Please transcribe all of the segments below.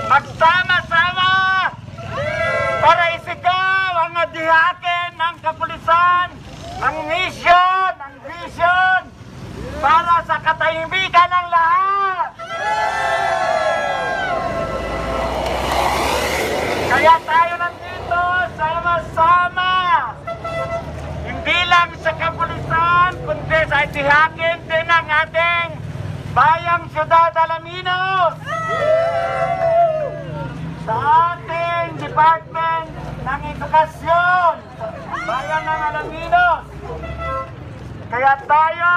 Magsama-sama para isigaw ang adihakin ng kapulisan, ang misyon, ang vision para sa katahimikan ng lahat. Kaya tayo nandito sama-sama, hindi lang sa kapulisan, kundi sa itihakin din ng ating bayang Ciudad Alaminos, sa ating Department ng Edukasyon, bayan ng Alaminos. Kaya tayo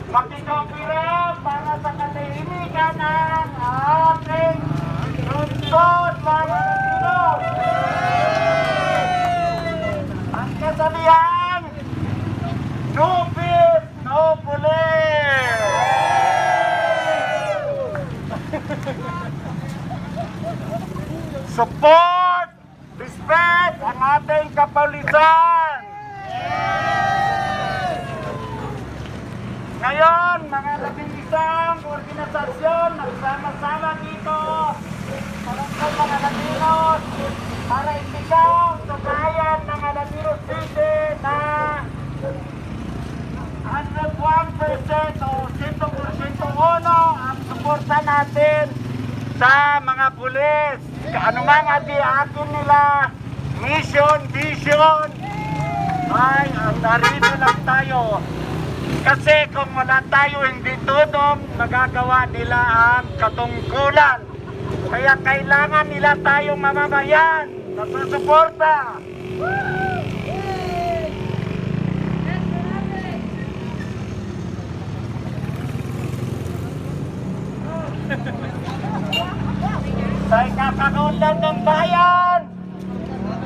makikopira para sa katahimikan ng ating lungsod, mga Alaminos. Ang kasabihan, no beef, no police. Support, respect ang ating kapulisan. Ngayon, mga 11 organisasyon nagsama-sama dito sa lungsod ng Alaminos para isigaw sa bayan ng Alaminos City na 101% o 100% ang suporta natin sa mga pulis. Ano man ati-akin nila, mission, vision, ay narito lang tayo. Kasi kung wala tayo, hindi tudong magagawa nila ang katungkulan. Kaya kailangan nila tayong mamamayan na susuporta. kakaunlad ng bayan,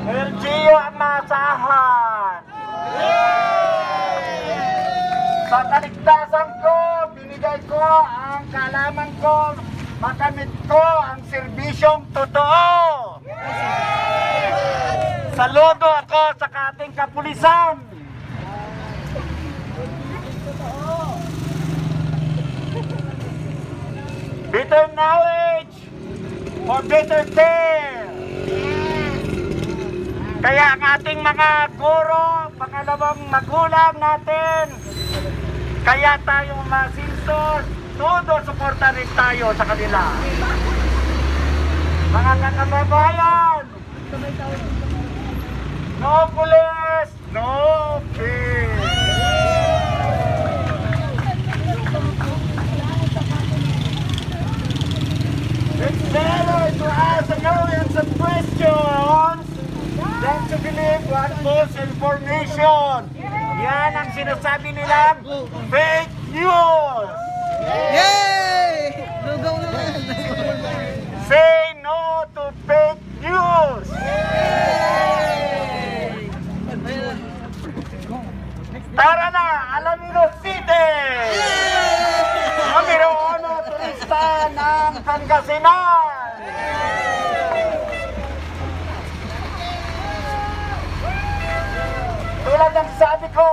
LGU ang maasahan. Sa kaligtasan ko, binigay ko ang kaalaman ko, makamit ko ang serbisyong totoo. Saludo ako sa ating kapulisan. Better knowledge for better care. Kaya ang ating mga guro, pangalawang magulang natin, kaya tayo mga sinsor, todo suporta rin tayo sa kanila. Mga kakababayan, no police, no peace. It's better to ask millions of questions than to believe one false information. Yan ang sinasabi nilang fake news. Yay! Lugaw naman! Say no to fake news. Tara na, Alaminos City! Numero 1 turista ng Pangasinan! Tulad ng sabi ko,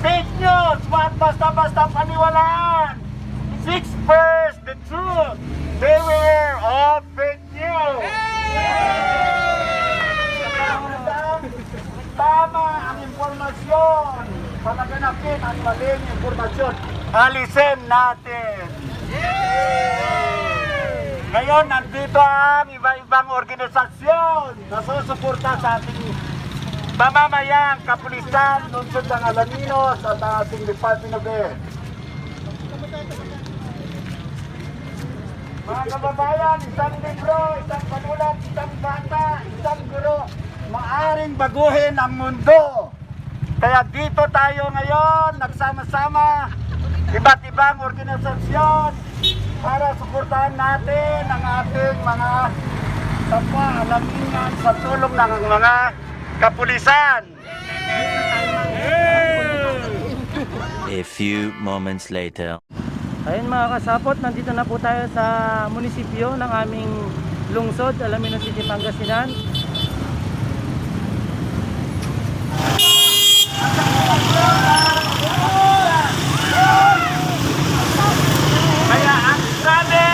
fake news, wag basta-basta paniwalaan. Seek first the truth. Beware of fake news. Tama ang impormasyon. Palaganapin ang maling impormasyon. Alisin natin. Ngayon, nandito ang iba-ibang organisasyon na susuporta sa ating mamamayang kapulisan, lungsod ng Alaminos at ang ating Department of Health. Mga kababayan, isang libro, isang panulat, isang bata, isang guro, maaring baguhin ang mundo. Kaya dito tayo ngayon, nagsama-sama, iba't ibang organisasyon para suportahan natin ang ating mga kapwa Alaminan sa tulong ng mga kapulisan. A few moments later. Ayun mga kasapot, nandito na po tayo sa munisipyo ng aming lungsod, Alaminos City, Pangasinan. Kaya ang sabi,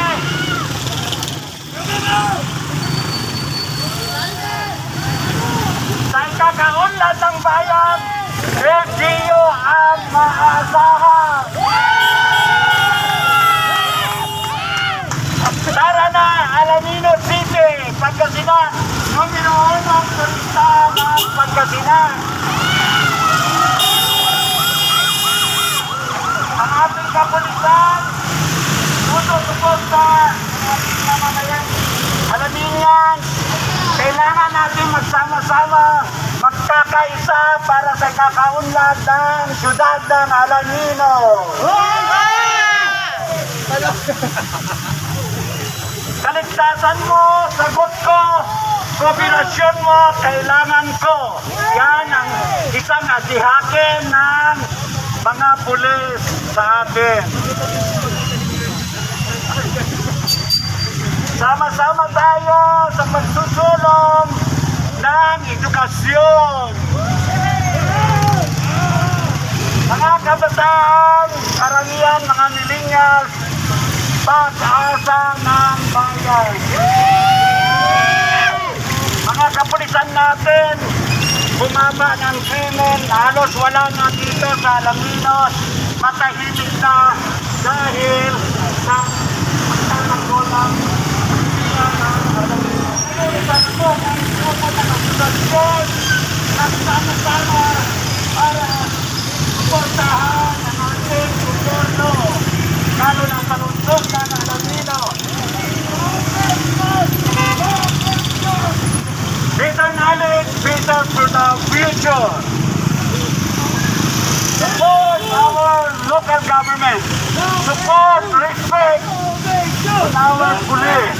sa ikakaunlad ng bayan, LGU ang maasahan. Tara na, Alaminos City, Pangasinan, numero 1 ang turista ng Pangasinan. Ang ating kapulisan, susuporta ang ating mamamayan. Alamin yan, kailangan natin magsama-sama, magkakaisa para sa kakaunlad ng syudad ng Alaminos. Kaligtasan mo, sagot ko, kooperasyon mo, kailangan ko. Yan ang isang atihake ng mga pulis sa atin. Sama-sama tayo sa pagsusulong ng edukasyon. Mga kabataan, karamihan mga millennials, pag-asa ng bayan. Mga kapulisan natin, bumaba ng krimen, halos wala na dito sa Alaminos, matahimik na dahil sa pagtatanggol ng Pilipinas ng Alaminos. Nagsama-sama para suportahan ang ating gobyerno, lalo na sa lungsod ng Alaminos. Better knowledge, better for the future. Support our local government. Support, respect our police.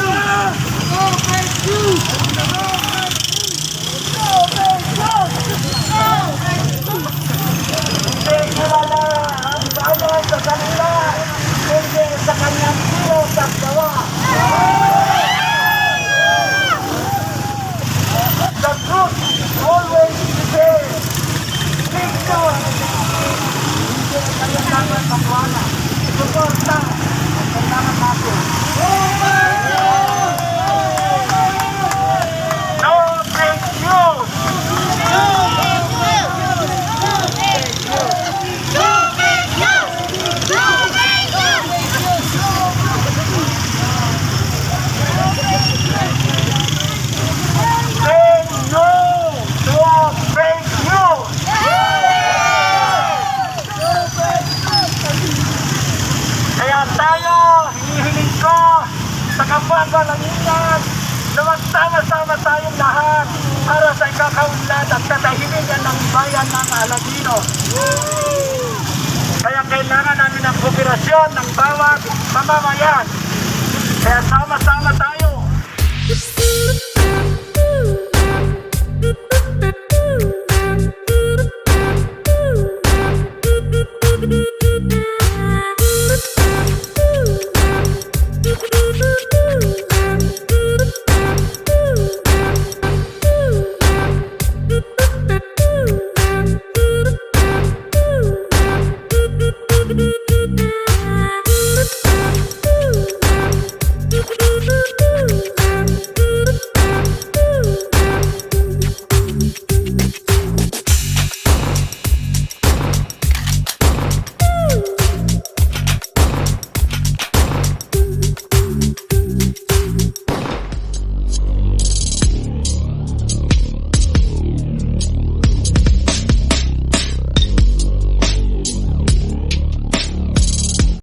kapwa kalanginan na magsama-sama tayong lahat para sa ikakaunlad at katahimikan ng bayan ng Aladino. Kaya kailangan namin ng kooperasyon ng bawat mamamayan. Kaya sama-sama tayo. Ooh.